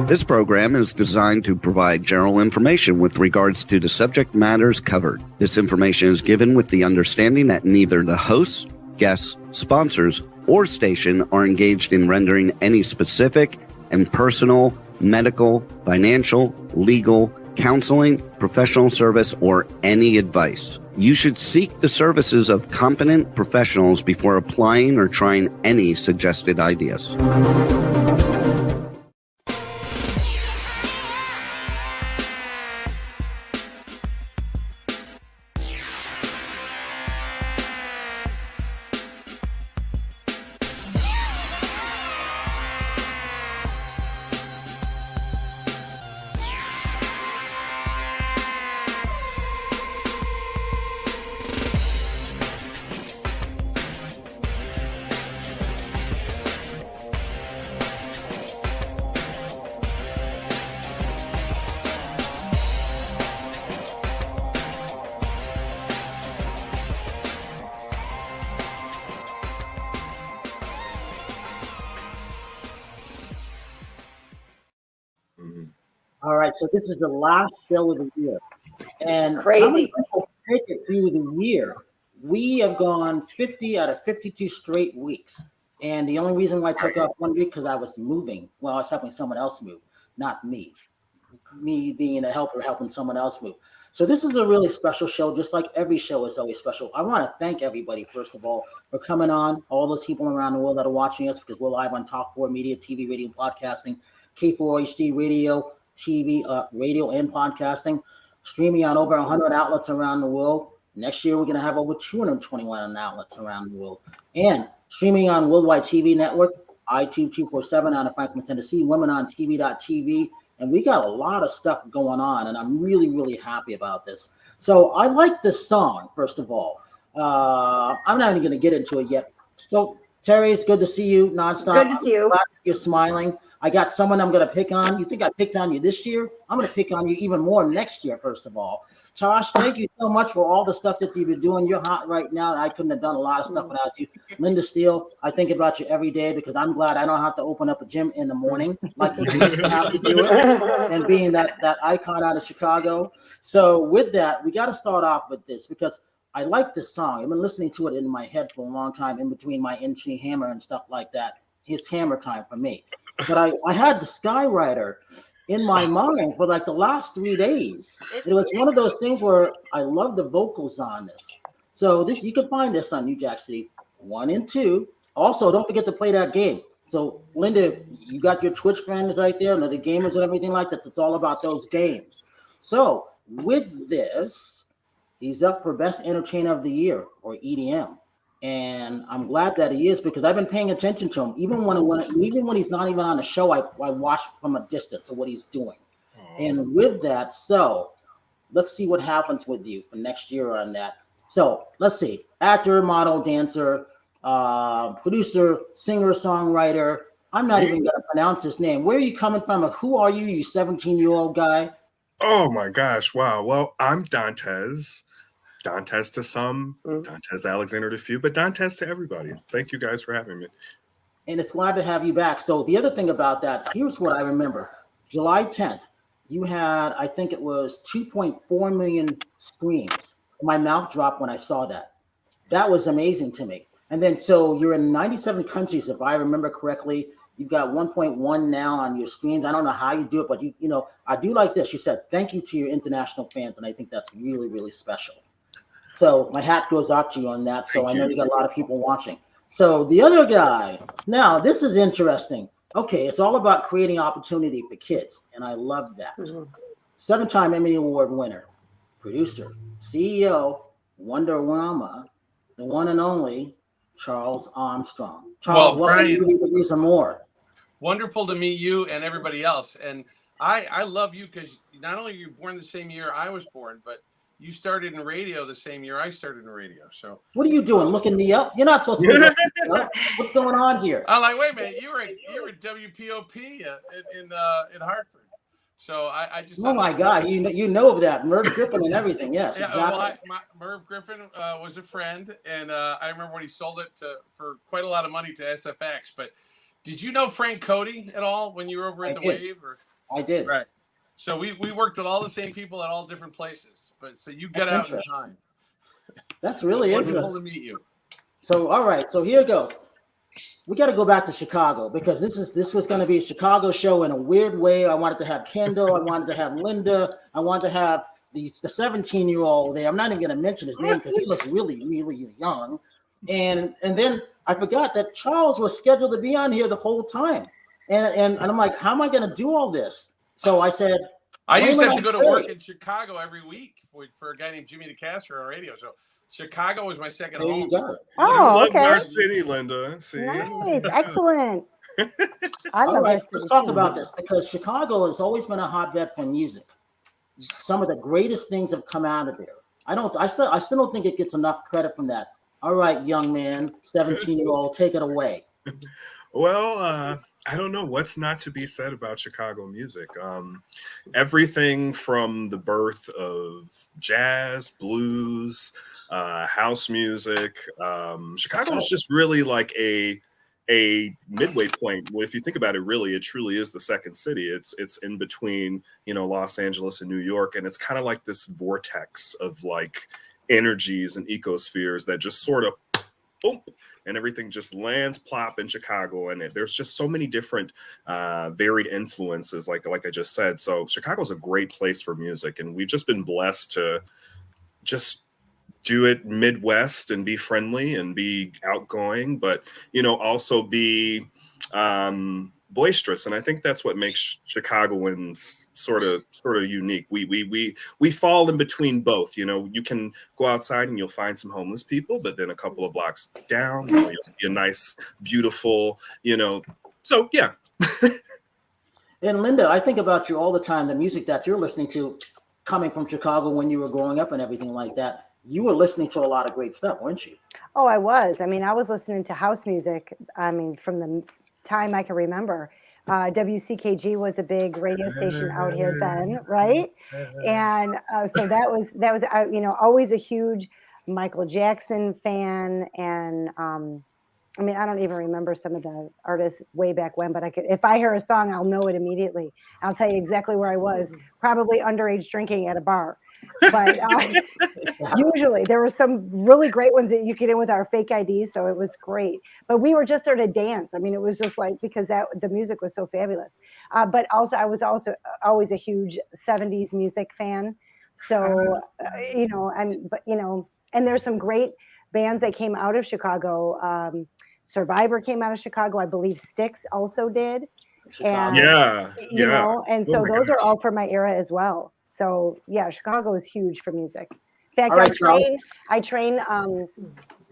This program is designed to provide general information with regards to the subject matters covered. This information is given with the understanding that neither the hosts, guests, sponsors, or station are engaged in rendering any specific and personal, medical, financial, legal, counseling, professional service, or any advice. You should seek the services of competent professionals before applying or trying any suggested ideas. All right, so this is the last show of the year. And crazy. Take it through the year. We have gone 50 out of 52 straight weeks. And the only reason why I took off 1 week because I was moving. Well, I was helping someone else move, not me. Me being a helper, helping someone else move. So this is a really special show, just like every show is always special. I want to thank everybody, first of all, for coming on, all those people around the world that are watching us, because we're live on Talk 4 Media, TV, radio, and podcasting, K4HD Radio, TV, radio, and podcasting, streaming on over 100 outlets around the world. Next year, we're going to have over 221 outlets around the world. And streaming on Worldwide TV Network, iTunes 247 out of Franklin, Tennessee, Women on TV.tv. And we got a lot of stuff going on, and I'm really, really happy about this. So I like this song, first of all. I'm not even going to get into it yet. So, Terri, it's good to see you nonstop. Good to see you. Glad you're smiling. I got someone I'm going to pick on. You think I picked on you this year? I'm going to pick on you even more next year, first of all. Josh, thank you so much for all the stuff that you've been doing. You're hot right now. I couldn't have done a lot of stuff without you. Linda Steele, I think about you every day because I'm glad I don't have to open up a gym in the morning like you used to have to do it. And being that icon out of Chicago. So with that, we got to start off with this because I like this song. I've been listening to it in my head for a long time in between my MC Hammer and stuff like that. It's hammer time for me. But I had the Skyywriter in my mind for like the last 3 days. It was one of those things where I love the vocals on this. So this you can find this on New Jack City 1 and 2. Also, don't forget to play that game. So Linda, you got your Twitch friends right there, and the gamers and everything like that. It's all about those games. So with this, he's up for Best Entertainer of the Year or EDM. And I'm glad that he is because I've been paying attention to him. Even when he's not even on the show, I watch from a distance of what he's doing. And with that, so let's see what happens with you for next year on that. So let's see. Actor, model, dancer, producer, singer, songwriter. I'm not even going to pronounce his name. Where are you coming from? Who are you, you 17-year-old guy? Oh, my gosh. Wow. Well, I'm Dantes. Dantes to some, Dantes Alexander to few, but Dantes to everybody. Thank you guys for having me. And it's glad to have you back. So the other thing about that, here's what I remember. July 10th, you had, I think it was 2.4 million streams. My mouth dropped when I saw that. That was amazing to me. And then, so you're in 97 countries, if I remember correctly. You've got 1.1 now on your streams. I don't know how you do it, but you know, I do like this. You said, thank you to your international fans. And I think that's really, really special. So my hat goes off to you on that. So I know you got a lot of people watching. So the other guy, now this is interesting. Okay, it's all about creating opportunity for kids. And I love that. 7-time Emmy Award winner, producer, CEO, Wonderrama, the one and only Charles Armstrong. Charles, welcome to Reviews and More. Wonderful to meet you and everybody else. And I love you because not only are you born the same year I was born, but you started in radio the same year I started in radio. So what are you doing? Looking me up? You're not supposed to be looking me up. What's going on here? I'm like, wait a minute, you were at WPOP in Hartford. So I just oh my God, you know of that Merv Griffin and everything. Yes, yeah, exactly. Well, Merv Griffin was a friend, and I remember when he sold it for quite a lot of money to SFX. But did you know Frank Cody at all when you were over in the Wave? Or? I did. Right. So we worked with all the same people at all different places. But so you get That's out in time. That's really Wonderful interesting. to meet you. So, all right. So here goes. We got to go back to Chicago because this was going to be a Chicago show in a weird way. I wanted to have Kendall. I wanted to have Linda. I wanted to have the 17-year-old there. I'm not even going to mention his name because he looks really, really young. And then I forgot that Charles was scheduled to be on here the whole time. And I'm like, how am I going to do all this? So I said, I used to have to blame it go on to work Terri. in Chicago every week for a guy named Jimmy DeCastro on radio. So Chicago was my second There home. you go. Who Oh, loves okay. our city, Linda? See? Nice. Excellent. I All love right, our let's city, talk too. about this because Chicago has always been a hotbed for music. Some of the greatest things have come out of there. I still don't think it gets enough credit from that. All right, young man, 17-year-old, take it away. Well, I don't know what's not to be said about Chicago music. Everything from the birth of jazz, blues, house music. Chicago is just really like a midway point. Well, if you think about it, really, it truly is the second city. It's in between, Los Angeles and New York, and it's kind of like this vortex of like energies and ecospheres that just sort of boom, and everything just lands plop in Chicago. And there's just so many different varied influences, like I just said. So Chicago's a great place for music, and we've just been blessed to just do it Midwest and be friendly and be outgoing, but also be boisterous. And I think that's what makes Chicagoans sort of unique. We fall in between both. You can go outside and you'll find some homeless people, but then a couple of blocks down, you'll see a nice, beautiful, So yeah. And Linda, I think about you all the time. The music that you're listening to, coming from Chicago when you were growing up and everything like that. You were listening to a lot of great stuff, weren't you? Oh, I was. I mean, I was listening to house music. I mean, from the time I can remember. WCKG was a big radio station out here then, right? And so that was always a huge Michael Jackson fan. And I mean, I don't even remember some of the artists way back when, but if I hear a song, I'll know it immediately. I'll tell you exactly where I was, probably underage drinking at a bar. But usually there were some really great ones that you get in with our fake IDs, so it was great. But we were just there to dance. I mean, it was just like because the music was so fabulous. But also, I was also always a huge '70s music fan. So and there's some great bands that came out of Chicago. Survivor came out of Chicago, I believe. Styx also did. And and so those are all from my era as well. So yeah, Chicago is huge for music. In fact, I train.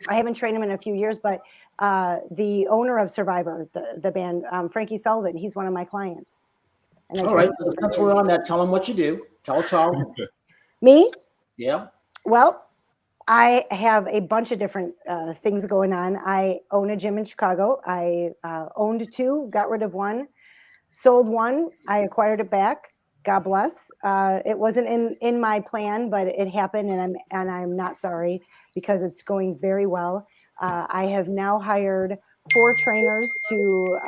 I haven't trained him in a few years, but the owner of Survivor, the band, Frankie Sullivan, he's one of my clients. All right, so since we're on that, tell him what you do. Tell Charles. Me? Yeah. Well, I have a bunch of different things going on. I own a gym in Chicago. I owned 2, got rid of 1, sold 1. I acquired it back. God bless. It wasn't in my plan, but it happened, and I'm not sorry because it's going very well. I have now hired 4 trainers to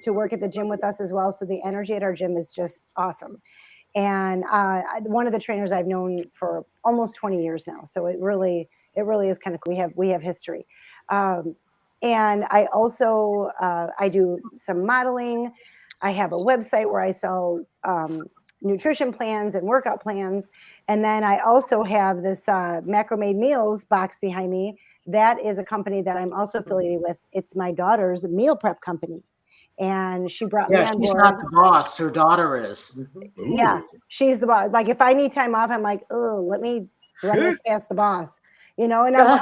work at the gym with us as well. So the energy at our gym is just awesome. And one of the trainers I've known for almost 20 years now. So it really is kind of cool. We have history. And I also I do some modeling. I have a website where I sell nutrition plans and workout plans. And then I also have this Macrame Meals box behind me. That is a company that I'm also affiliated with. It's my daughter's meal prep company. And she brought me on board. Yeah, she's not the boss. Her daughter is. Yeah, she's the boss. Like if I need time off, I'm like, oh, let me run this past the boss. And I'm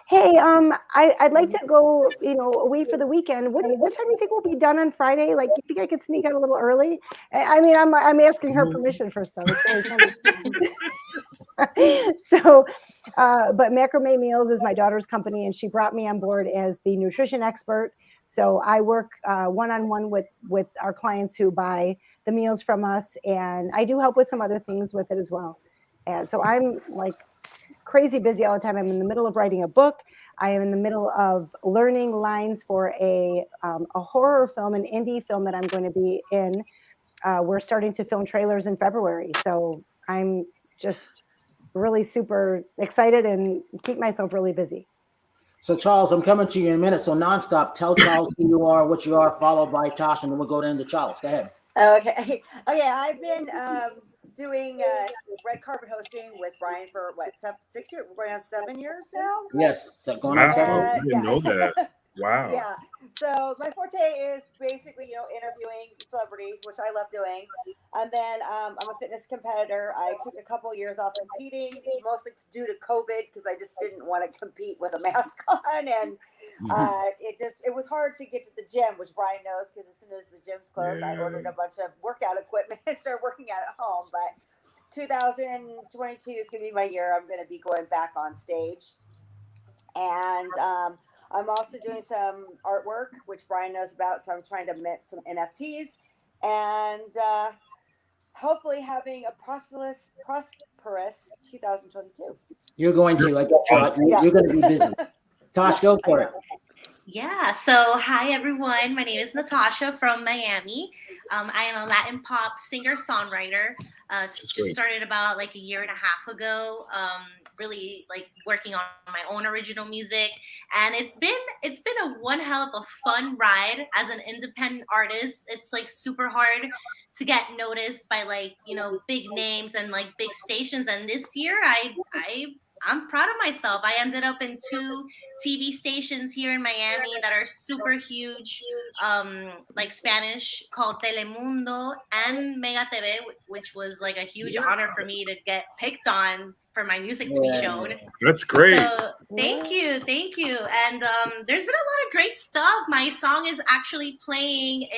hey, I'd like to go, away for the weekend. What time do you think we'll be done on Friday? Like, you think I could sneak out a little early? I mean, I'm asking her permission for stuff. So, but Macrame Meals is my daughter's company, and she brought me on board as the nutrition expert. So I work one-on-one with our clients who buy the meals from us, and I do help with some other things with it as well. And so I'm like crazy busy all the time. I'm in the middle of writing a book. I am in the middle of learning lines for a horror film, an indie film that I'm going to be in. We're starting to film trailers in February. So I'm just really super excited and keep myself really busy. So Charles, I'm coming to you in a minute. So nonstop, tell Charles who you are, what you are, followed by Tosh, and then we'll go into Charles. Go ahead. Okay. Okay. I've been doing red carpet hosting with Brian for what, 6 years? We're going on 7 years now. Yes, so going Wow, on 7 I years. didn't know that. Wow. Yeah. So my forte is basically, interviewing celebrities, which I love doing. And then I'm a fitness competitor. I took a couple years off competing, mostly due to COVID, because I just didn't want to compete with a mask on. And it was hard to get to the gym, which Brian knows, because as soon as the gym's closed, I ordered a bunch of workout equipment and started working out at home. But 2022 is going to be my year. I'm going to be going back on stage. And I'm also doing some artwork, which Brian knows about. So I'm trying to mint some NFTs and hopefully having a prosperous 2022. You're going to. I got you. You're going to be busy. Tosh, go for it. Yeah. So, hi everyone. My name is Nathasha from Miami. I am a Latin pop singer-songwriter. Just started about like a year and a half ago. Really like working on my own original music, and it's been a one hell of a fun ride as an independent artist. It's like super hard to get noticed by like big names and like big stations. And this year, I'm proud of myself. I ended up in 2 TV stations here in Miami that are super huge, like Spanish, called Telemundo and Mega TV, which was like a huge honor for me to get picked on for my music to be shown. That's great. So, thank you. And there's been a lot of great stuff. My song is actually playing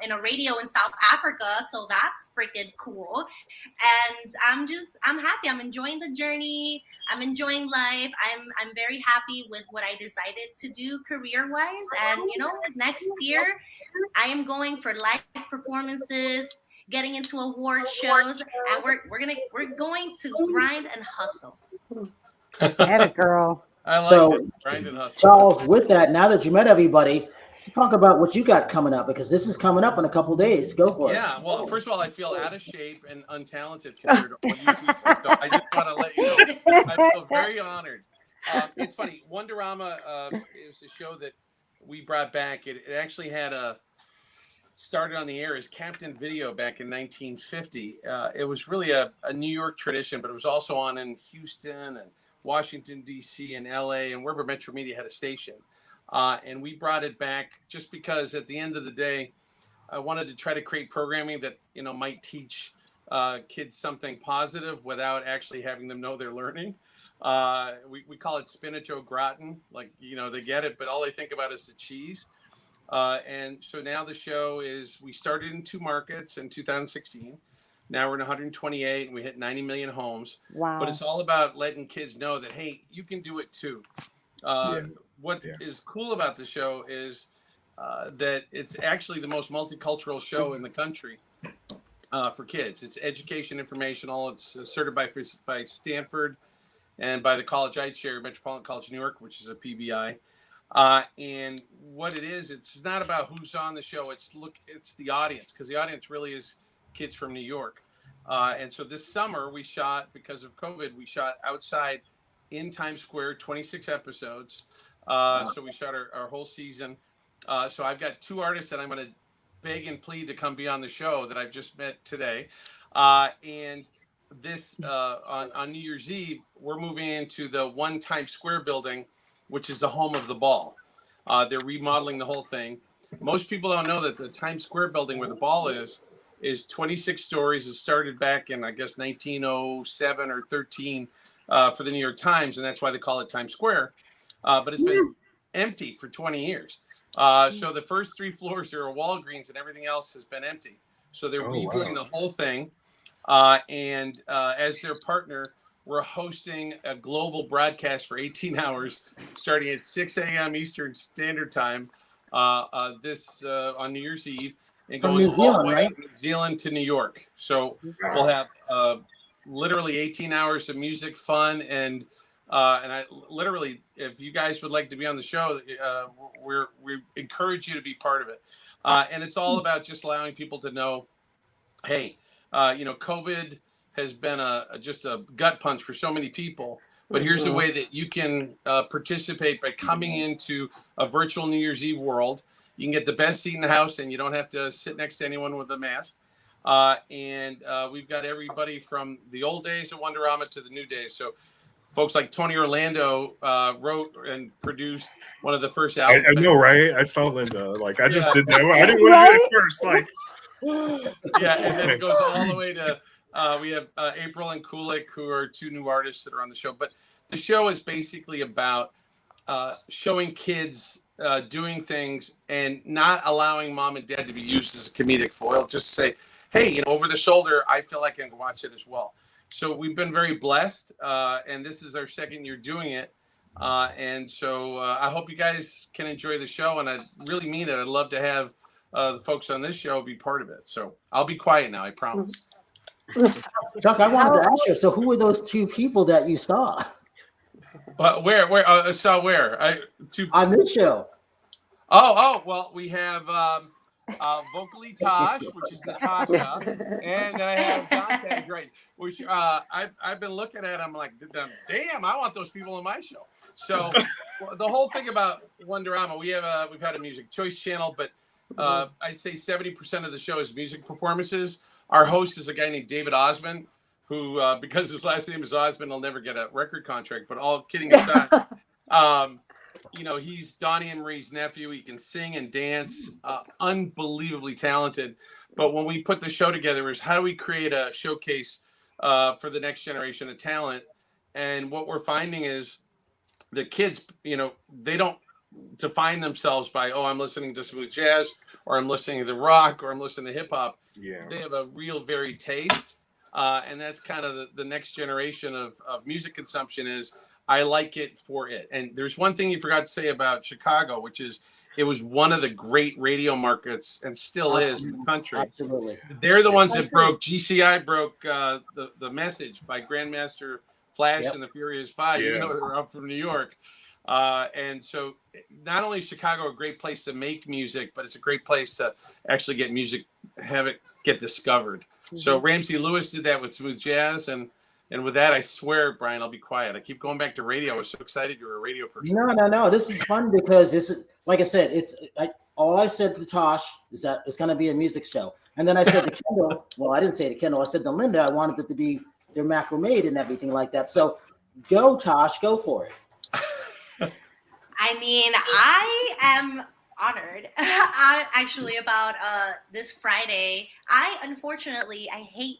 in a radio in South Africa, so that's freaking cool. And I'm happy. I'm enjoying the journey. I'm enjoying life. I'm very happy with what I decided to do career-wise. And next year I am going for live performances, getting into award shows, and we're going to grind and hustle. Atta girl. I like So, it. Grind and hustle. Charles, with that, now that you met everybody, let's talk about what you got coming up, because this is coming up in a couple days. Go for it. Yeah, well, first of all, I feel out of shape and untalented compared to all you people. So I just want to let you know, I feel very honored. It's funny, Wonderrama is a show that we brought back. It actually had started on the air as Captain Video back in 1950. It was really a New York tradition, but it was also on in Houston and Washington, D.C. and L.A. and wherever Metro Media had a station. And we brought it back just because at the end of the day, I wanted to try to create programming that, might teach kids something positive without actually having them know they're learning. We call it spinach au gratin. Like, they get it, but all they think about is the cheese. And so now the show we started in 2 markets in 2016. Now we're in 128 and we hit 90 million homes. Wow. But it's all about letting kids know that, hey, you can do it too. What is cool about the show is that it's actually the most multicultural show in the country for kids. It's education, informational. It's certified by Stanford and by the college I chair, Metropolitan College of New York, which is a PBI. And what it is, it's not about who's on the show. It's the audience, because the audience really is kids from New York. And so this summer we shot, because of COVID, we shot outside in Times Square, 26 episodes. So we shot our whole season. So I've got 2 artists that I'm going to beg and plead to come be on the show that I've just met today. And this on New Year's Eve, we're moving into the One Times Square building, which is the home of the ball. They're remodeling the whole thing. Most people don't know that the Times Square building where the ball is 26 stories. It started back in, I guess, 1907 or 13 for the New York Times, and that's why they call it Times Square. But it's been empty for 20 years. So the first 3 floors are Walgreens and everything else has been empty. So they're redoing the whole thing. And as their partner, we're hosting a global broadcast for 18 hours, starting at 6 a.m. Eastern Standard Time on New Year's Eve. And From going New Zealand, all the way right? from New Zealand to New York. So we'll have literally 18 hours of music, fun, and I literally, if you guys would like to be on the show, we encourage you to be part of it. And it's all about just allowing people to know, hey, COVID has been just a gut punch for so many people. But here's the way that you can participate by coming into a virtual New Year's Eve world. You can get the best seat in the house, and you don't have to sit next to anyone with a mask. And we've got everybody from the old days of Wonderrama to the new days. So folks like Tony Orlando wrote and produced one of the first albums. I know, right? I saw Linda. Like, I just did that. I didn't want to do it first. Like, yeah, and then it goes all the way to we have April and Kulik, who are two new artists that are on the show. But the show is basically about showing kids doing things and not allowing mom and dad to be used as a comedic foil. Just say, hey, over the shoulder, I feel like I can watch it as well. So we've been very blessed, and this is our second year doing it. And so I hope you guys can enjoy the show, and I really mean it. I'd love to have the folks on this show be part of it. So I'll be quiet now, I promise. Chuck, I wanted to ask you, so who were those two people that you saw? Where? Saw where? On this show. Well, we have vocally Tosh, which is Nathasha, and I have Dante, right? Which I've been looking at. I'm like, damn, I want those people on my show. So the whole thing about Wonderrama, we've had a music choice channel, but I'd say 70% of the show is music performances. Our host is a guy named David Osmond, who because his last name is Osmond, will never get a record contract. But all kidding aside, he's Donnie and Marie's nephew. He can sing and dance, unbelievably talented. But when we put the show together, is how do we create a showcase for the next generation of talent? And what we're finding is the kids, they don't define themselves by, I'm listening to smooth jazz, or I'm listening to rock, or I'm listening to hip hop. Yeah, they have a real varied taste, and that's kind of the next generation of music consumption. Is I like it for it. And there's one thing you forgot to say about Chicago, which is it was one of the great radio markets, and still is, in the country. Absolutely, they're the ones that broke. GCI broke the message by Grandmaster Flash and the Furious Five, even though they were up from New York. And so not only is Chicago a great place to make music, but it's a great place to actually get music, have it get discovered. Mm-hmm. So Ramsey Lewis did that with smooth jazz. And with that, I swear, Brian, I'll be quiet. I keep going back to radio. I was so excited you were a radio person. No. This is fun because this is, like I said, all I said to Tosh is that it's going to be a music show. And then I said to Kendall, well, I didn't say to Kendall, I said to Linda, I wanted it to be their macrame and everything like that. So go, Tosh, go for it. I mean, I am honored. Actually, about this Friday. Unfortunately, I hate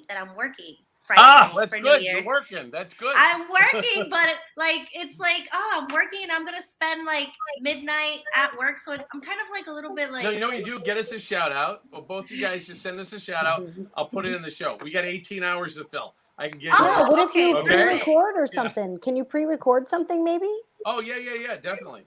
that I'm working Friday that's for good. New Year's. You're working. That's good. I'm working, but I'm working and I'm gonna spend like midnight at work, so I'm kind of like a little bit like. No, you know what you do? Get us a shout out. Well, both you guys just send us a shout out. I'll put it in the show. We got 18 hours to fill. I can get. What if you pre-record or something? Can you pre-record something maybe? Oh yeah, definitely.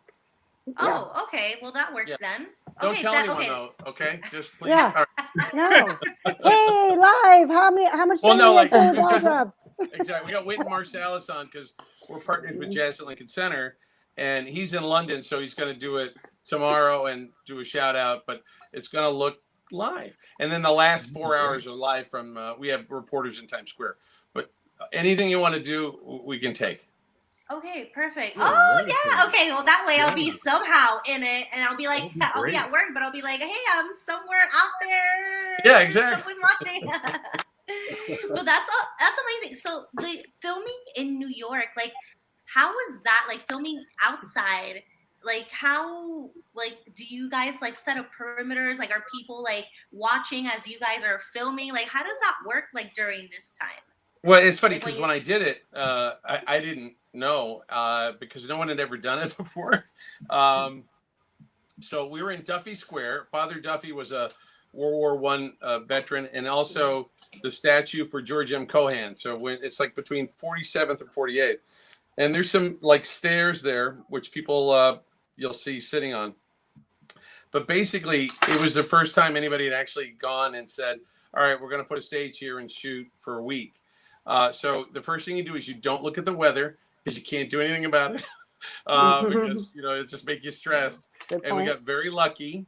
Oh, okay. Well, that works then. Don't tell anyone though. Okay, just please. Yeah. No. Hey, live. How much time do you have till the ball drops? Exactly. We got Wynton Marsalis on because we're partners with Jazz at Lincoln Center, and he's in London, so he's going to do it tomorrow and do a shout out. But it's going to look live, and then the last 4 hours are live from. We have reporters in Times Square, but anything you want to do, we can take. Okay, perfect. Okay. Well, that way I'll be somehow in it, and I'll be like, I'll be at work, but I'll be like, hey, I'm somewhere out there. Yeah, exactly. Someone's watching. Well, that's amazing. So the filming in New York, like, how was that? Like filming outside. Like how, like, do you guys like set up perimeters? Like, are people like watching as you guys are filming? Like, how does that work? Like during this time? Well, it's funny because when I did it, I didn't know because no one had ever done it before. So we were in Duffy Square. Father Duffy was a World War I veteran, and also the statue for George M. Cohan. So when it's like between 47th and 48th, and there's some like stairs there, which people you'll see sitting on. But basically, it was the first time anybody had actually gone and said, "All right, we're going to put a stage here and shoot for a week." So the first thing you do is you don't look at the weather because you can't do anything about it because it just make you stressed. And we got very lucky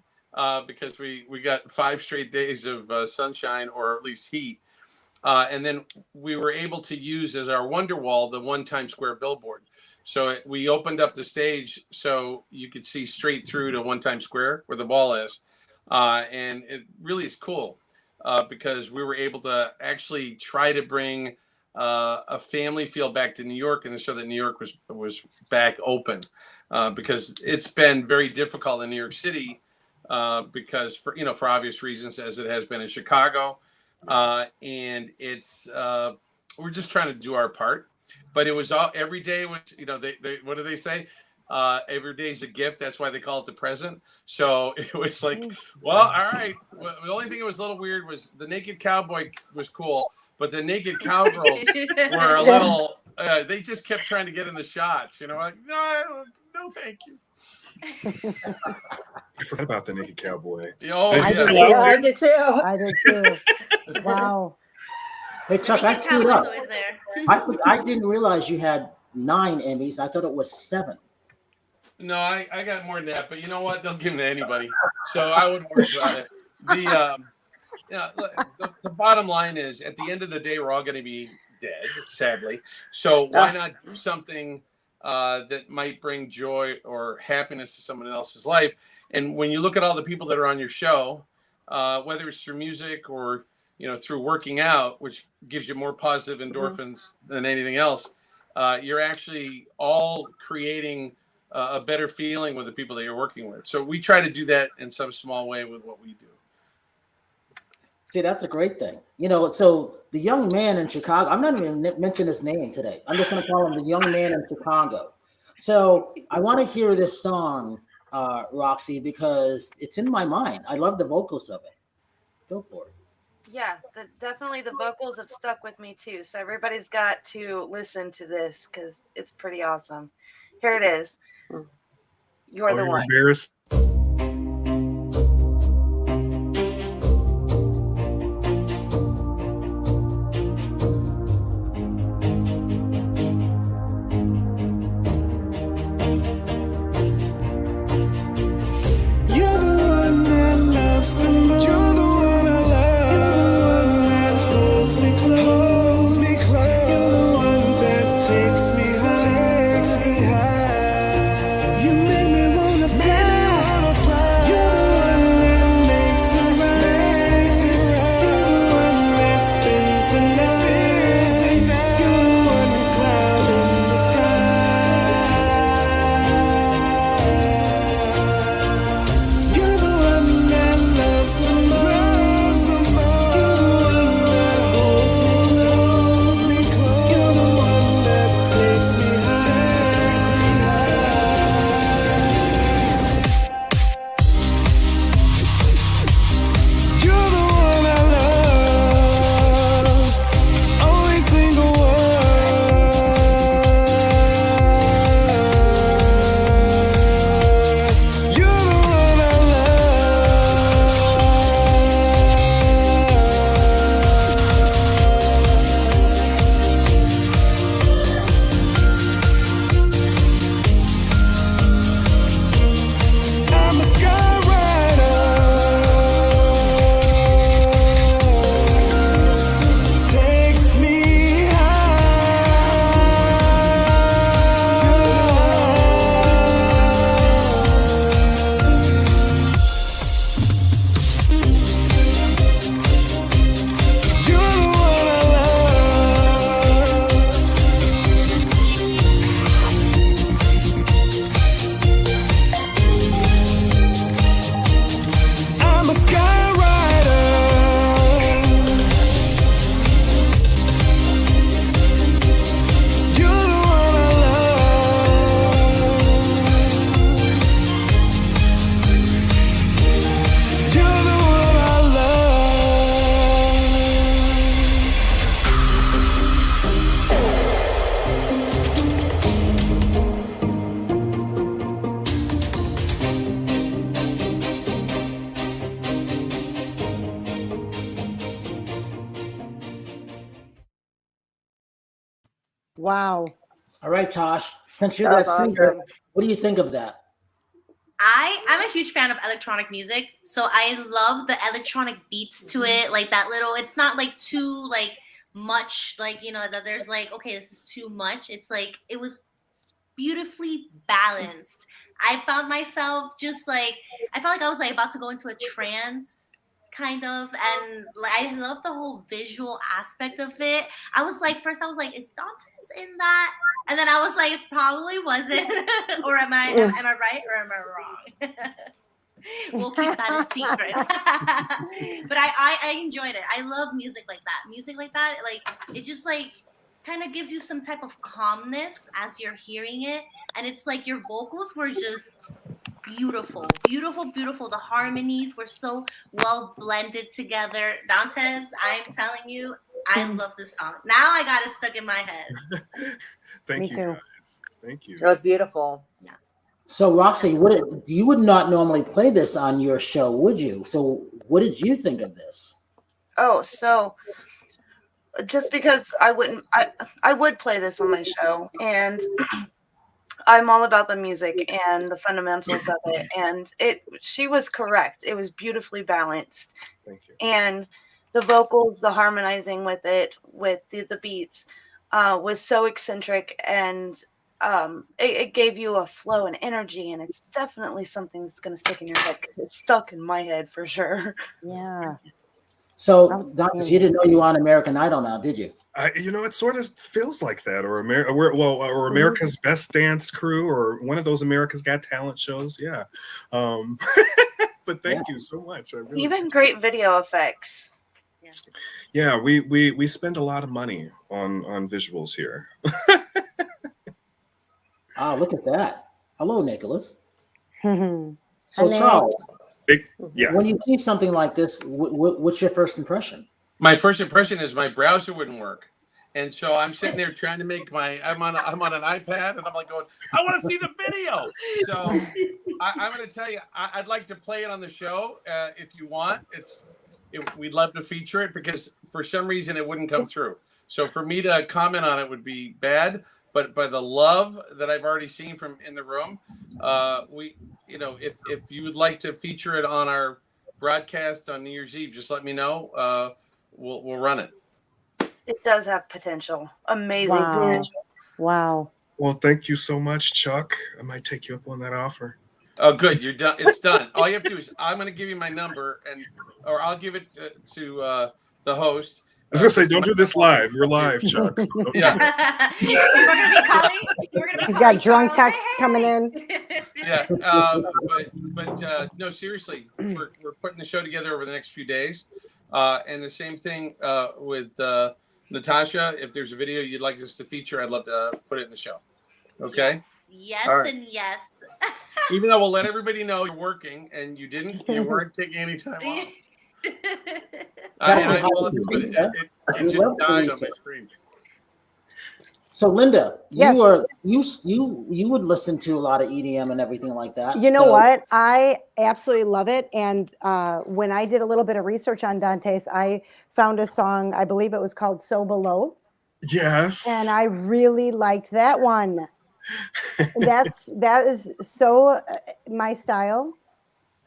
because we got 5 straight days of sunshine or at least heat. And then we were able to use as our wonder wall the 1 Times Square billboard. So we opened up the stage so you could see straight through to 1 Times Square where the ball is. And it really is cool because we were able to actually try to bring a family feel back to New York and show that New York was back open because it's been very difficult in New York City because for obvious reasons, as it has been in Chicago. And it's we're just trying to do our part, but it was every day was they what do they say, every day's a gift. That's why they call it the present. So it was like, well, all right, well, the only thing that was a little weird was the naked cowboy was cool, but the naked cowgirls were a little they just kept trying to get in the shots, like no thank you. I forgot about the naked cowboy. I did too. I did too. Wow. Hey Chuck, I screwed up. I didn't realize you had 9 Emmys. I thought it was 7. No, I got more than that, but you know what? They'll give them to anybody, so I wouldn't worry about it. The bottom line is, at the end of the day, we're all going to be dead, sadly. So why not do something that might bring joy or happiness to someone else's life? And when you look at all the people that are on your show, whether it's through music or through working out, which gives you more positive endorphins than anything else, you're actually all creating a better feeling with the people that you're working with. So we try to do that in some small way with what we do. See, that's a great thing. So the young man in Chicago, I'm not even mention his name today. I'm just going to call him the young man in Chicago. So I want to hear this song, Roxy, because it's in my mind. I love the vocals of it. Go for it. Yeah, definitely the vocals have stuck with me too. So everybody's got to listen to this because it's pretty awesome. Here it is. You're the one. Embarrassed. You make me wanna fly. Wow. All right, Tosh, since you're That that was singer, awesome. what do you think of that? I'm a huge fan of electronic music, so I love the electronic beats to it, like that little. It's not like too like much, like that. There's like, okay, this is too much. It's like it was beautifully balanced. I found myself just like I felt like I was like about to go into a trance kind of, and like I love the whole visual aspect of it. I was like, first I was like, is Dante's in that? And then I was like, it probably wasn't. Or am I right or am I wrong? We'll keep that a secret. But I enjoyed it. I love music like that. Music like that, like it just like kind of gives you some type of calmness as you're hearing it. And it's like your vocals were just beautiful. The harmonies were so well blended together. Dante's, I'm telling you, I love this song. Now I got it stuck in my head. Thank you, guys. Thank you. It was beautiful. Yeah. So Roxy, you would not normally play this on your show, would you? So what did you think of this? Oh, so just because I would play this on my show, and I'm all about the music and the fundamentals of it, and she was correct. It was beautifully balanced. Thank you. And the vocals, the harmonizing with it, with the beats, was so eccentric, and it gave you a flow and energy, and it's definitely something that's going to stick in your head. It's stuck in my head for sure. Yeah. So, Dante, you didn't know you were on American Idol now, did you? It sort of feels like that, or America's Best Dance Crew, or one of those America's Got Talent shows. Yeah. But thank you so much. Even great video effects. Yeah, we spend a lot of money on visuals here. Look at that. Hello, Nicholas. Hello. So, Charles, yeah. when you see something like this, what's your first impression? My first impression is my browser wouldn't work. And so I'm sitting there trying to make I'm on an iPad, and I'm like going, I want to see the video. So I'm going to tell you, I'd like to play it on the show if you want. We'd love to feature it, because for some reason it wouldn't come through. So for me to comment on it would be bad. But by the love that I've already seen from in the room, if you would like to feature it on our broadcast on New Year's Eve, just let me know. We'll run it. It does have potential. Amazing potential. Wow. Well, thank you so much, Chuck. I might take you up on that offer. Oh, good. You're done. It's done. All you have to do is I'm going to give you my number, or I'll give it to the host. I was going to say, don't do this live. We're live, Chuck. So Yeah. He's got drunk texts coming in. Yeah. But no, seriously, we're putting the show together over the next few days. And the same thing with Nathasha. If there's a video you'd like us to feature, I'd love to put it in the show. Okay? Yes, right. And yes. Even though we'll let everybody know you're working and you weren't taking any time off. It just died on my screen. So, Linda, Yes. you would listen to a lot of EDM and everything like that. You know what? I absolutely love it. And when I did a little bit of research on Dante's, I found a song, I believe it was called So Below. Yes. And I really liked that one. That is so my style.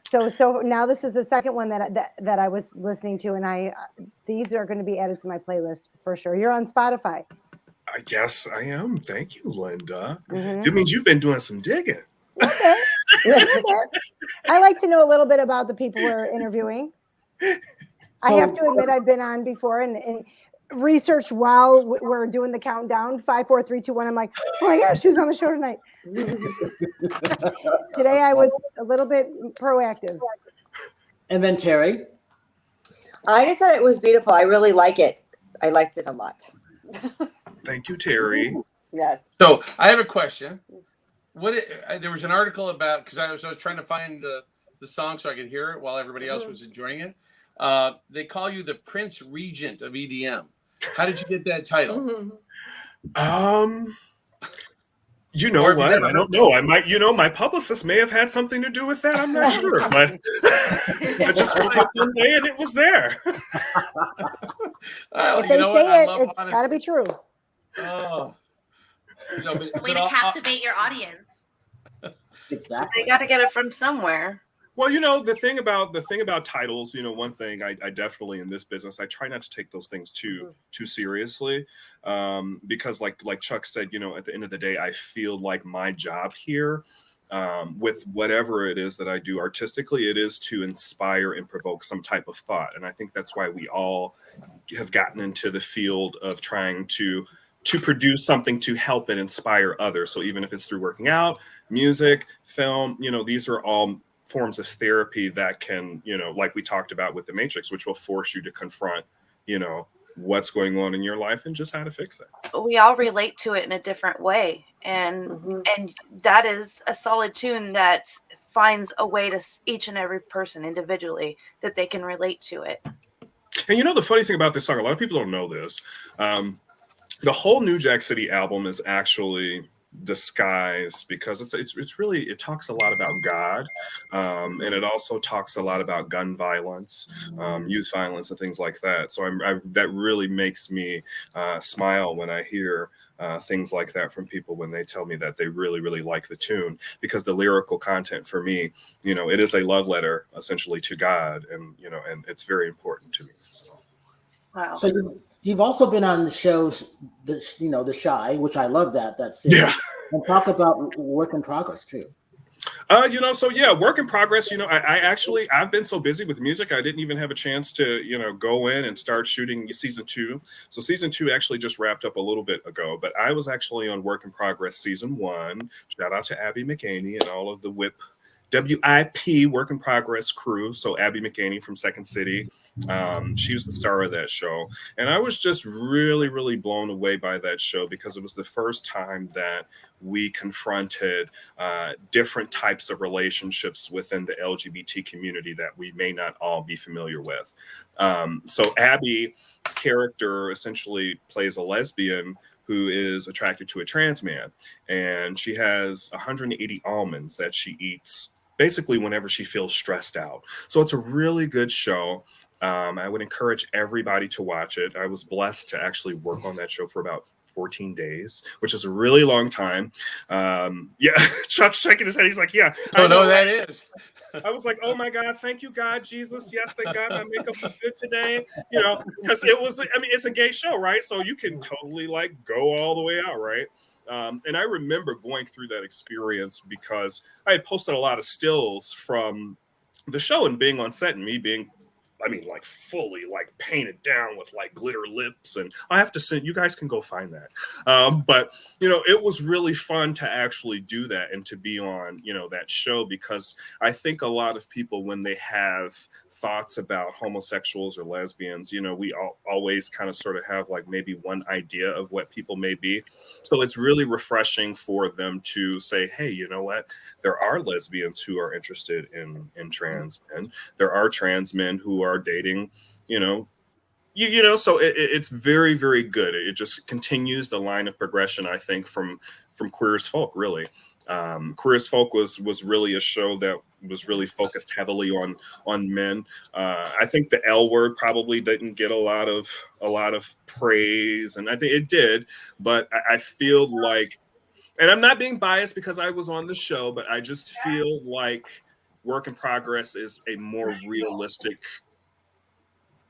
So now this is the second one that I was listening to, and these are going to be added to my playlist for sure. You're on Spotify. I guess I am. Thank you, Linda. Mm-hmm. It means you've been doing some digging. Okay. I like to know a little bit about the people we're interviewing. I have to admit I've been on before and research while we're doing the countdown. 5, 4, 3, 2, 1. I'm like, oh my gosh, who's on the show tonight? Today I was a little bit proactive. And then Terri? I just thought it was beautiful. I really like it. I liked it a lot. Thank you, Terri. Yes. So I have a question. There was an article about, because I was trying to find the song so I could hear it while everybody else was enjoying it. They call you the Prince Regent of EDM. How did you get that title? You know what? I don't know. I might, my publicist may have had something to do with that. I'm not sure, but I just woke up one day and it was there. If they say it, it's got to be true. Oh, No, but, It's a way to captivate your audience. Exactly. They got to get it from somewhere. Well, the thing about titles, one thing I definitely in this business, I try not to take those things too seriously, because like Chuck said, at the end of the day, I feel like my job here, with whatever it is that I do artistically, it is to inspire and provoke some type of thought, and I think that's why we all have gotten into the field of trying to produce something to help and inspire others. So even if it's through working out, music, film, these are all forms of therapy that can, like we talked about with The Matrix, which will force you to confront, what's going on in your life and just how to fix it. We all relate to it in a different way. And that is a solid tune that finds a way to each and every person individually that they can relate to it. And the funny thing about this song, a lot of people don't know this. The whole New Jack City album is actually disguised because it's really, it talks a lot about God, and it also talks a lot about gun violence, youth violence, and things like that. So that really makes me smile when I hear things like that from people when they tell me that they really, really like the tune, because the lyrical content for me, it is a love letter essentially to God, and and it's very important to me. So. Wow. So you've also been on the shows, The Shy, which I love that series. Yeah. And talk about work in progress too. Work in progress. I've been so busy with music, I didn't even have a chance to, go in and start shooting season 2. So season 2 actually just wrapped up a little bit ago, but I was actually on work in progress season 1. Shout out to Abby McCaney and all of the WIP work in progress crew. So Abby McCaney from Second City, she was the star of that show, and I was just really, really blown away by that show because it was the first time that we confronted different types of relationships within the LGBT community that we may not all be familiar with. So Abby's character essentially plays a lesbian who is attracted to a trans man, and she has 180 almonds that she eats basically whenever she feels stressed out. So it's a really good show. I would encourage everybody to watch it. I was blessed to actually work on that show for about 14 days, which is a really long time. Chuck's shaking his head. He's like, yeah. I know that is. I was like, oh my God, thank you, God, Jesus. Yes, thank God my makeup was good today. Because it's a gay show, right? So you can totally go all the way out, right? And I remember going through that experience because I had posted a lot of stills from the show and being on set and me being, fully painted down with glitter lips. And I have to send, you guys can go find that. But, it was really fun to actually do that and to be on, that show, because I think a lot of people, when they have thoughts about homosexuals or lesbians, we always kind of sort of have maybe one idea of what people may be. So it's really refreshing for them to say, hey, you know what? There are lesbians who are interested in trans men. There are trans men who are dating, so it's very, very good. It just continues the line of progression, I think, from Queer as Folk, really. Queer as Folk was really a show that was really focused heavily on men. I think the L Word probably didn't get a lot of praise, and I think it did, but I feel like, and I'm not being biased because I was on the show, but I just feel like Work in Progress is a more realistic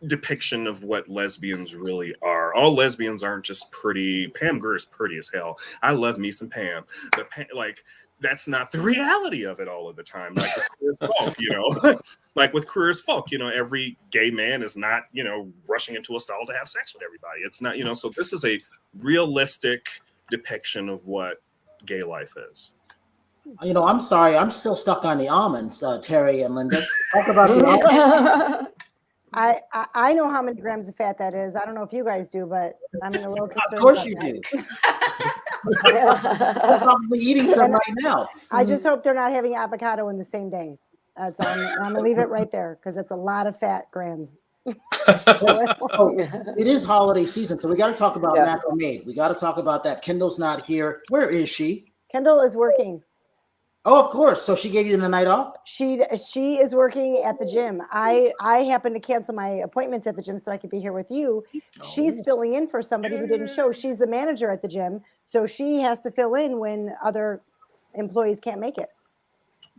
depiction of what lesbians really are. All lesbians aren't just pretty. Pam Grier is pretty as hell. I love me some Pam, but that's not the reality of it all of the time. Like with Queer as Folk, like with Queer as Folk, every gay man is not, rushing into a stall to have sex with everybody. It's not, so this is a realistic depiction of what gay life is. I'm sorry, I'm still stuck on the almonds, Terry and Linda. Talk about the almonds. I know how many grams of fat that is. I don't know if you guys do, but I'm a little concerned. Of course you do. You're probably eating some right now. I just hope they're not having avocado in the same day. I'm going to leave it right there because it's a lot of fat grams. It is holiday season, so we got to talk about Macrame. We got to talk about that. Kendall's not here. Where is she? Kendall is working. Oh, of course. So she gave you the night off? She is working at the gym. I happened to cancel my appointments at the gym so I could be here with you. She's filling in for somebody who didn't show. She's the manager at the gym, so she has to fill in when other employees can't make it.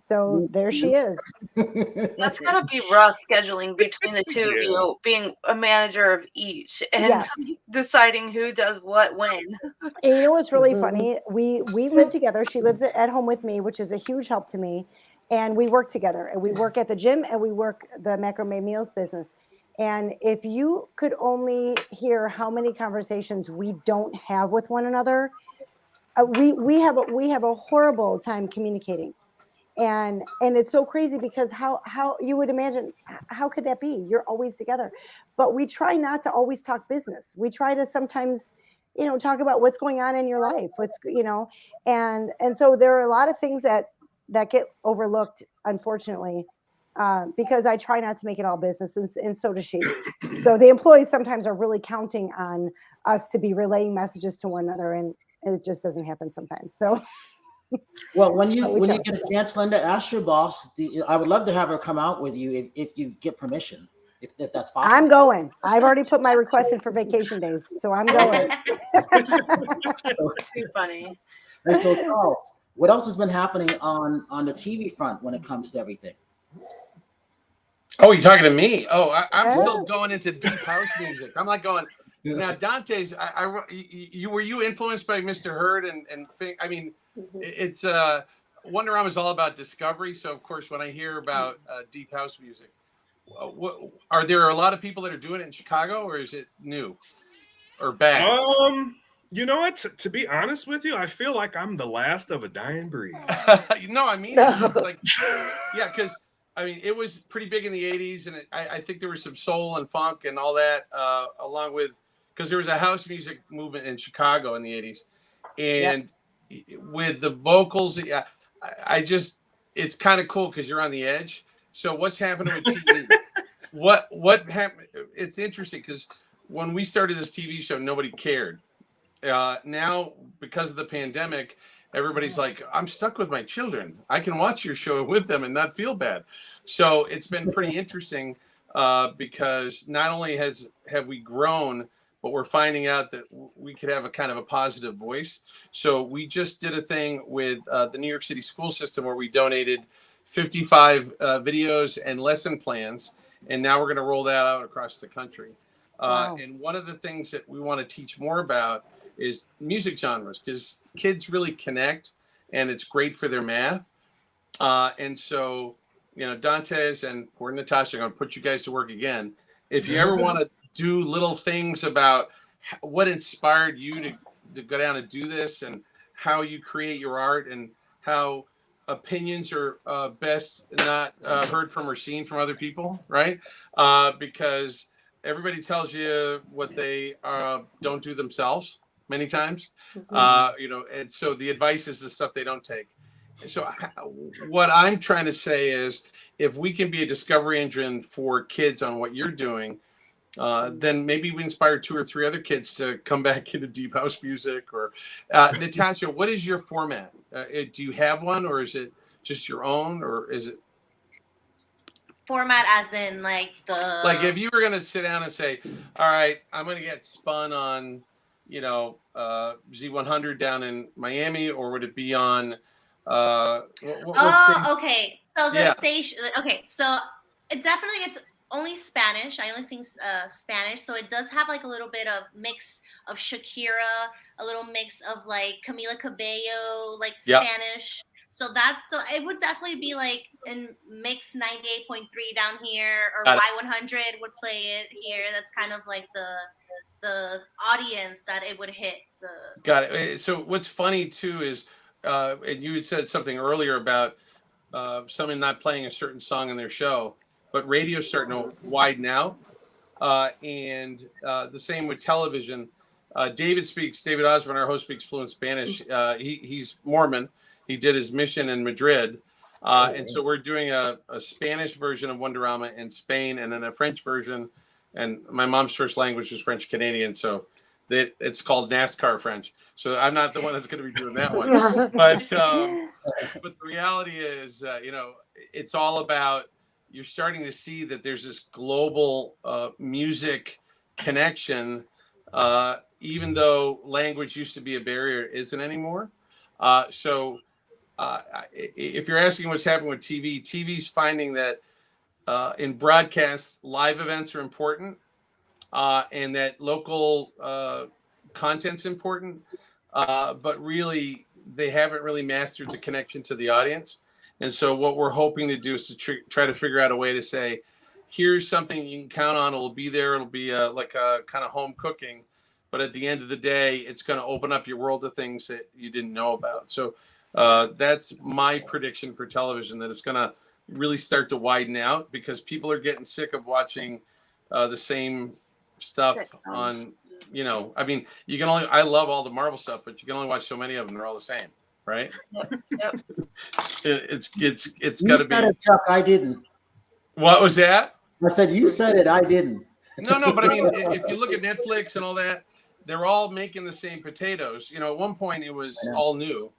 So there she is. That's gotta be rough scheduling between the two of you, being a manager of each and deciding who does what when. And you know what's really funny? We live together. She lives at home with me, which is a huge help to me. And we work together. And we work at the gym and we work the macrame meals business. And if you could only hear how many conversations we don't have with one another, we have a horrible time communicating. And it's so crazy because how you would imagine, how could that be? You're always together, but we try not to always talk business. We try to sometimes, talk about what's going on in your life, and so there are a lot of things that get overlooked, unfortunately, because I try not to make it all business, and so does she. So the employees sometimes are really counting on us to be relaying messages to one another, and it just doesn't happen sometimes. So. Well, when you get a chance, Linda, ask your boss. I would love to have her come out with you if you get permission, if that's possible. I'm going. I've already put my request in for vacation days, so I'm going. Too funny. And so, Charles, what else has been happening on the TV front when it comes to everything? Oh, you're talking to me? Oh, I'm still going into deep house music. I'm like going now. Dante's. Were you influenced by Mr. Hurd and I mean. It's Wonderrama is all about discovery. So of course, when I hear about deep house music, are there a lot of people that are doing it in Chicago, or is it new or bad? You know what? To be honest with you, I feel like I'm the last of a dying breed. No, I mean, like, yeah, because I mean, it was pretty big in the '80s, and I think there was some soul and funk and all that, along with because there was a house music movement in Chicago in the '80s, and with the vocals, it's kind of cool because you're on the edge. So what's happening with TV? what happened? It's interesting because when we started this TV show, nobody cared. Now, because of the pandemic, everybody's like, I'm stuck with my children. I can watch your show with them and not feel bad. So it's been pretty interesting because not only have we grown, but we're finding out that we could have a kind of a positive voice. So we just did a thing with the New York City school system where we donated 55 videos and lesson plans. And now we're going to roll that out across the country. Wow. And one of the things that we want to teach more about is music genres, because kids really connect and it's great for their math. And so, Dante's and poor Nathasha are going to put you guys to work again. If you ever want to do little things about what inspired you to go down and do this and how you create your art and how opinions are best not heard from or seen from other people, right? Because everybody tells you what they don't do themselves many times, and so the advice is the stuff they don't take. So what I'm trying to say is if we can be a discovery engine for kids on what you're doing, then maybe we inspire 2 or 3 other kids to come back into deep house music. Or Nathasha, what is your format? Do you have one, or is it just your own, or is it format as in like if you were going to sit down and say, all right, I'm going to get spun on Z100 down in Miami, or would it be on okay, so the station, okay, so it's only Spanish. I only sing Spanish, so it does have like a little bit of mix of Shakira, a little mix of like Camila Cabello, like Spanish. So it would definitely be like in mix 98.3 down here, or Y100 would play it here. That's kind of like the audience that it would hit. Got it. So what's funny too is, and you had said something earlier about someone not playing a certain song in their show. But radio's starting to widen out, and the same with television. David Osborne, our host, speaks fluent Spanish. He's Mormon. He did his mission in Madrid, and so we're doing a Spanish version of Wonderrama in Spain, and then a French version. And my mom's first language was French Canadian, so that it's called NASCAR French. So I'm not the one that's going to be doing that one. But the reality is, it's all about, you're starting to see that there's this global music connection, even though language used to be a barrier, it isn't anymore. If you're asking what's happening with TV, TV's finding that in broadcast, live events are important, and that local content's important, but really they haven't really mastered the connection to the audience. And so what we're hoping to do is to try to figure out a way to say, here's something you can count on. It'll be there. It'll be like a kind of home cooking, but at the end of the day, it's going to open up your world of things that you didn't know about. So that's my prediction for television, that it's going to really start to widen out, because people are getting sick of watching the same stuff on, I mean, you can only, I love all the Marvel stuff, but you can only watch so many of them. They're all the same, right? Yep. It's got to be. Said it, Chuck, I didn't. What was that? I said, you said it, I didn't. No, but I mean, if you look at Netflix and all that, they're all making the same potatoes. At one point it was all new,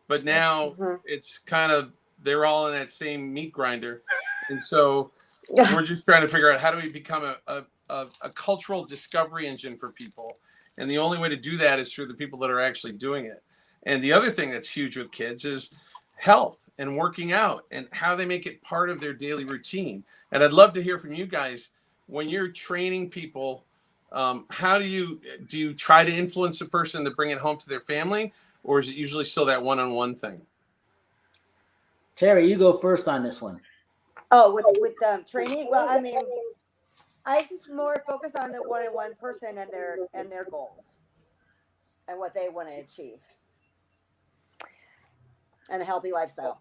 but now it's kind of, they're all in that same meat grinder. And so we're just trying to figure out, how do we become a cultural discovery engine for people? And the only way to do that is through the people that are actually doing it. And the other thing that's huge with kids is health and working out, and how they make it part of their daily routine. And I'd love to hear from you guys, when you're training people, how do you try to influence a person to bring it home to their family, or is it usually still that one-on-one thing? Terri, you go first on this one. Oh, with training? Well, I mean, I just more focus on the one-on-one person and their goals and what they want to achieve, and a healthy lifestyle.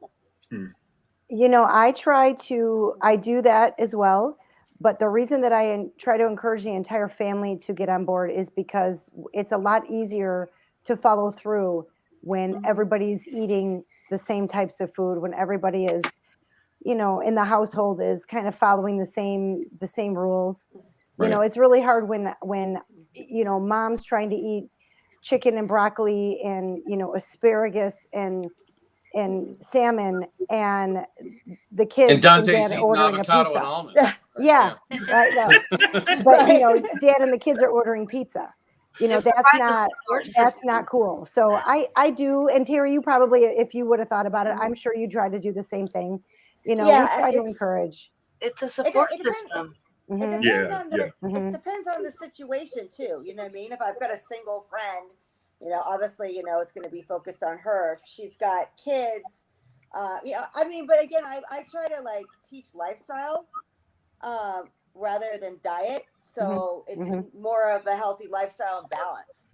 I do that as well. But the reason that I try to encourage the entire family to get on board is because it's a lot easier to follow through when everybody's eating the same types of food, when everybody is, in the household is kind of following the same rules. Right. It's really hard when mom's trying to eat chicken and broccoli and, asparagus and salmon, and the kids and Dante's and ordering avocado and almonds. Yeah. But dad and the kids are ordering pizza. That's not cool. So I do, and Terri, you probably, if you would have thought about it, I'm sure you try to do the same thing. We try to encourage. It's a support system. It depends on the situation too. You know what I mean? If I've got a single friend, obviously, it's going to be focused on her. If she's got kids, but again, I try to teach lifestyle rather than diet. So it's more of a healthy lifestyle and balance.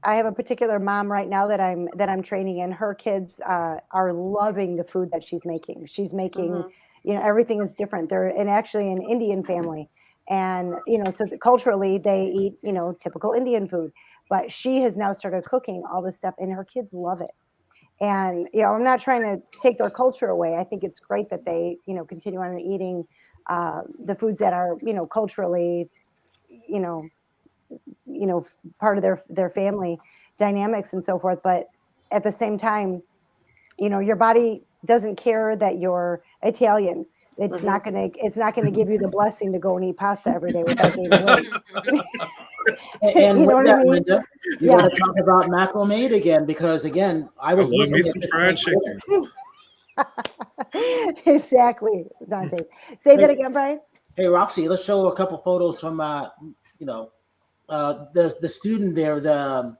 I have a particular mom right now that I'm training, and her kids are loving the food that she's making. She's making, everything is different. They're actually an Indian family. And, so culturally they eat, typical Indian food, but she has now started cooking all this stuff and her kids love it. And, I'm not trying to take their culture away. I think it's great that they, continue on eating the foods that are, culturally, part of their family dynamics and so forth. But at the same time, your body doesn't care that you're Italian. It's not gonna give you the blessing to go and eat pasta every day without gaining weight. And with that, Linda, you want to talk about macrame again, because again, I love me some fried chicken. Exactly, Dante. Say that again, Brian. Hey, Roxy, let's show a couple photos from the student there, the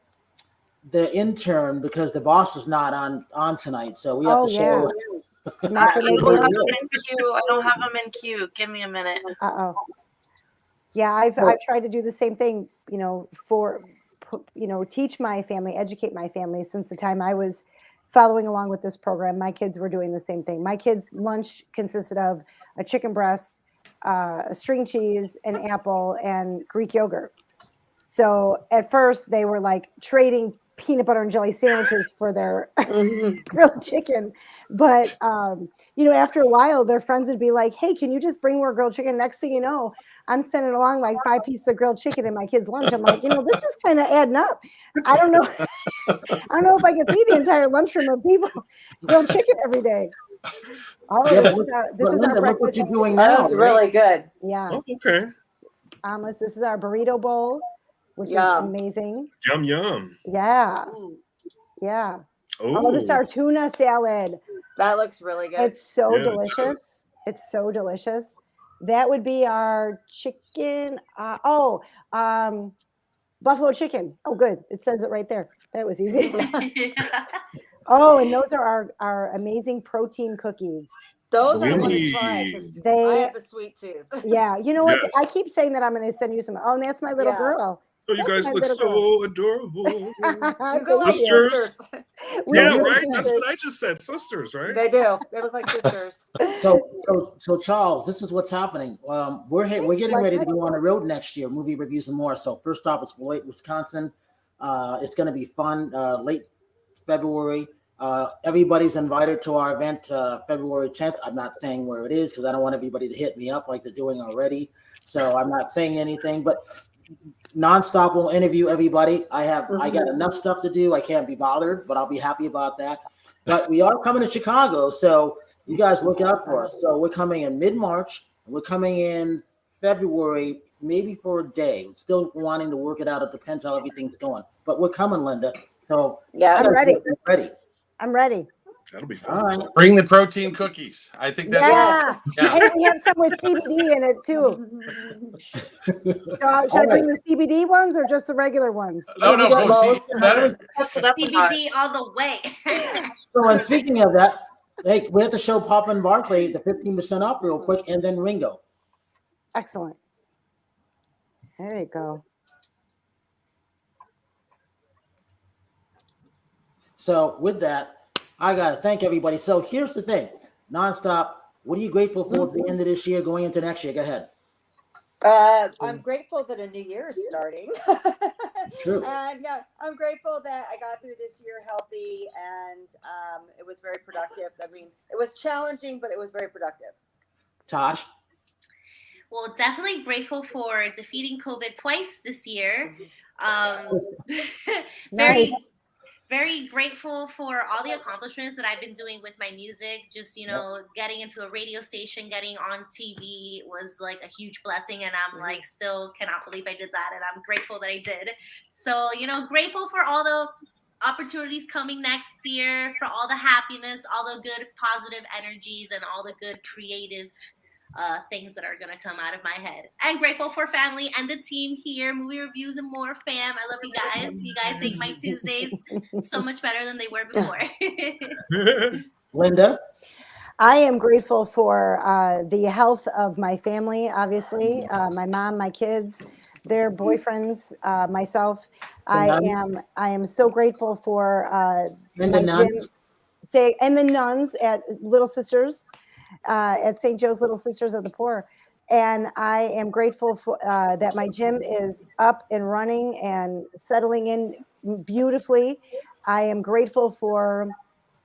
intern, because the boss is not on tonight, so we have to show. I don't have them in queue. Give me a minute. Yeah, I've tried to do the same thing, teach my family, educate my family. Since the time I was following along with this program, my kids were doing the same thing. My kids' lunch consisted of a chicken breast, a string cheese, an apple, and Greek yogurt. So at first they were trading peanut butter and jelly sandwiches for their grilled chicken. But, after a while, their friends would be like, hey, can you just bring more grilled chicken? Next thing you know, I'm sending along like 5 pieces of grilled chicken in my kids' lunch. I'm like, this is kind of adding up. I don't know. I don't know if I can feed the entire lunchroom of people grilled chicken every day. Oh, this is our breakfast. What you're doing now. That's really good. Yeah. Oh, okay. This is our burrito bowl, which is amazing. Yum, yum. Yeah. Yeah. Oh, this is our tuna salad. That looks really good. It's so delicious. It's so delicious. That would be our chicken. Buffalo chicken. Oh, good. It says it right there. That was easy. Oh, and those are our amazing protein cookies. Those I want to try because I have a sweet tooth. Yeah. You know what? Yes. I keep saying that I'm going to send you some. Oh, and that's my little girl. Oh, you guys look so adorable. Sisters. Yeah, right? That's what I just said. Sisters, right? They do. They look like sisters. So Charles, this is what's happening. We're getting ready to go on the road next year, movie reviews and more. So first off, it's Beloit, Wisconsin. It's going to be fun. Late February. Everybody's invited to our event February 10th. I'm not saying where it is because I don't want everybody to hit me up like they're doing already. So I'm not saying anything, but Nonstop will interview everybody. I got enough stuff to do. I can't be bothered, but I'll be happy about that. But we are coming to Chicago, so you guys look out for us. So we're coming in mid-March. We're coming in February, maybe for a day. We're still wanting to work it out. It depends how everything's going. But we're coming, Linda. So I'm ready. I'm ready. That'll be fun. All right. Bring the protein cookies. I think that's And we have some with CBD in it too. Should I bring the CBD ones or just the regular ones? No, better. CBD all the way. So, and speaking of that, hey, we have to show Papa and Barclay the 15% off real quick, and then Ringo. Excellent. There you go. So with that, I got to thank everybody. So here's the thing. Nonstop, what are you grateful for at the end of this year going into next year? Go ahead. I'm grateful that a new year is starting. True. And I'm grateful that I got through this year healthy and it was very productive. I mean, it was challenging, but it was very productive. Tosh? Well, definitely grateful for defeating COVID twice this year. Nice. Very grateful for all the accomplishments that I've been doing with my music. Just, getting into a radio station, getting on TV was like a huge blessing. And I'm like, still cannot believe I did that. And I'm grateful that I did. So, grateful for all the opportunities coming next year, for all the happiness, all the good positive energies, and all the good creative things that are going to come out of my head. And grateful for family and the team here, Movie Reviews and More fam. I love you guys. You guys make my Tuesdays so much better than they were before. Linda? I am grateful for the health of my family, obviously, my mom, my kids, their boyfriends, myself. I am so grateful for and the nuns. And the nuns at Little Sisters. At St. Joe's Little Sisters of the Poor. And I am grateful for that my gym is up and running and settling in beautifully. I am grateful for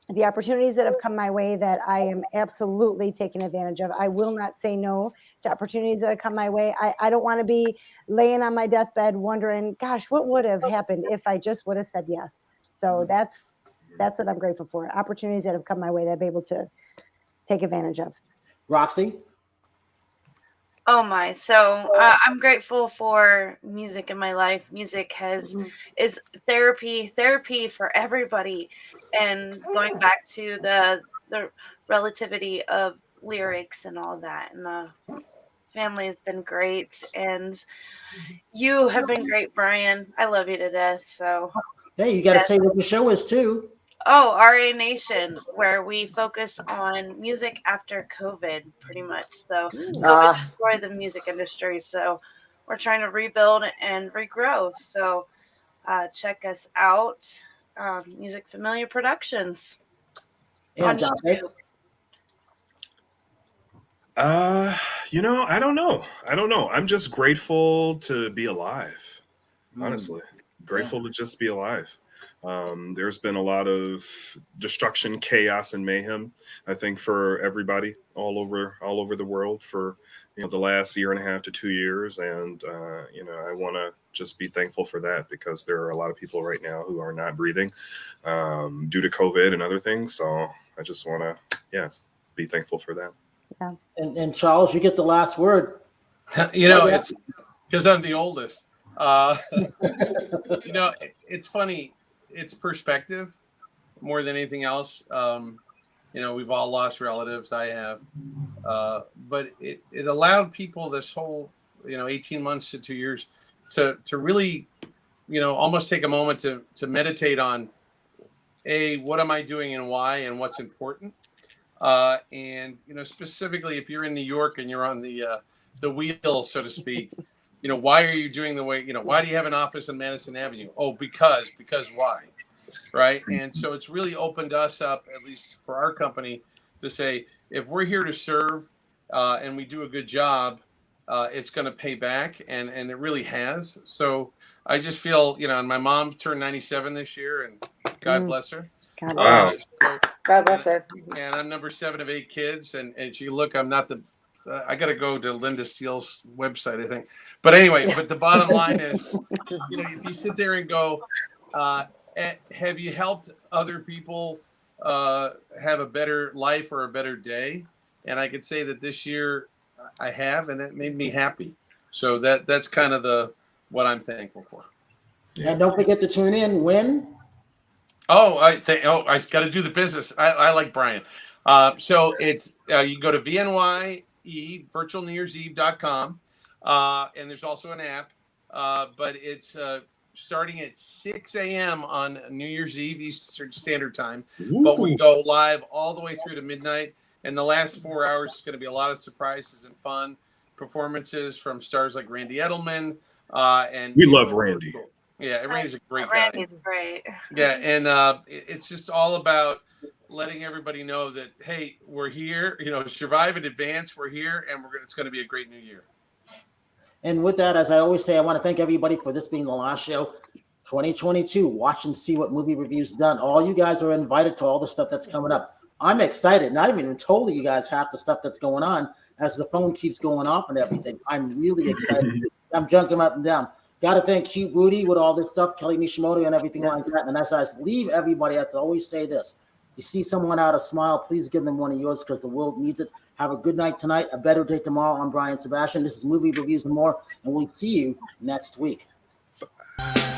the opportunities that have come my way that I am absolutely taking advantage of. I will not say no to opportunities that have come my way. I don't want to be laying on my deathbed wondering, gosh, what would have happened if I just would have said yes. So that's what I'm grateful for. Opportunities that have come my way that I've been able to take advantage of. Roxy? Oh my! So I'm grateful for music in my life. Music is therapy for everybody. And going back to the relativity of lyrics and all that, and family has been great, and you have been great, Brian. I love you to death. So hey, you got to say what the show is too. Oh, RA Nation, where we focus on music after COVID, pretty much. So, COVID destroyed the music industry. So, we're trying to rebuild and regrow. So, check us out, Music Familiar Productions. And Dante? I don't know. I'm just grateful to be alive. Honestly, grateful to just be alive. There's been a lot of destruction, chaos, and mayhem, I think, for everybody all over the world for the last year and a half to 2 years, and I want to just be thankful for that, because there are a lot of people right now who are not breathing due to COVID and other things. So I just want to be thankful for that. Yeah. And Charles, you get the last word. It's because I'm the oldest. It's funny. It's perspective more than anything else. We've all lost relatives. I have. But it allowed people this whole, 18 months to 2 years to really, almost take a moment to meditate on, what am I doing and why and what's important. And specifically if you're in New York and you're on the wheel, so to speak, why are you doing the way, why do you have an office on Madison Avenue? Oh, because why? Right. And so it's really opened us up, at least for our company, to say, if we're here to serve and we do a good job, it's going to pay back. And it really has. So I just feel, and my mom turned 97 this year, and God bless her. God bless her. And I'm number 7 of 8 kids. And if you look, I'm not I got to go to Linda Steele's website, I think. But anyway, but the bottom line is, if you sit there and go, have you helped other people have a better life or a better day? And I could say that this year I have, and it made me happy. So that's kind of what I'm thankful for. And don't forget to tune in when. I got to do the business. I like Brian. So it's you go to VNYE virtualnewyearseve.com, and there's also an app, but it's starting at 6 a.m. on New Year's Eve Eastern Standard Time. Ooh. But we go live all the way through to midnight, and the last 4 hours is going to be a lot of surprises and fun performances from stars like Randy Edelman. And we love Randy. Yeah, Randy's a great guy. Randy's great. Yeah, and it's just all about letting everybody know that, hey, we're here, survive in advance, we're here, and it's going to be a great new year. And with that, as I always say, I want to thank everybody for this being the last show, 2022. Watch and see what movie reviews done. All you guys are invited to all the stuff that's coming up. I'm excited, and I haven't even told you guys half the stuff that's going on as the phone keeps going off and everything. I'm really excited. I'm jumping up and down. Got to thank Cute Rudy with all this stuff, Kelly Nishimoto and everything like that. And as I leave everybody, I have to always say this. If you see someone out of smile, please give them one of yours, because the world needs it. Have a good night tonight, a better day tomorrow. I'm Brian Sebastian. This is Movie Reviews and More, and we'll see you next week. Bye.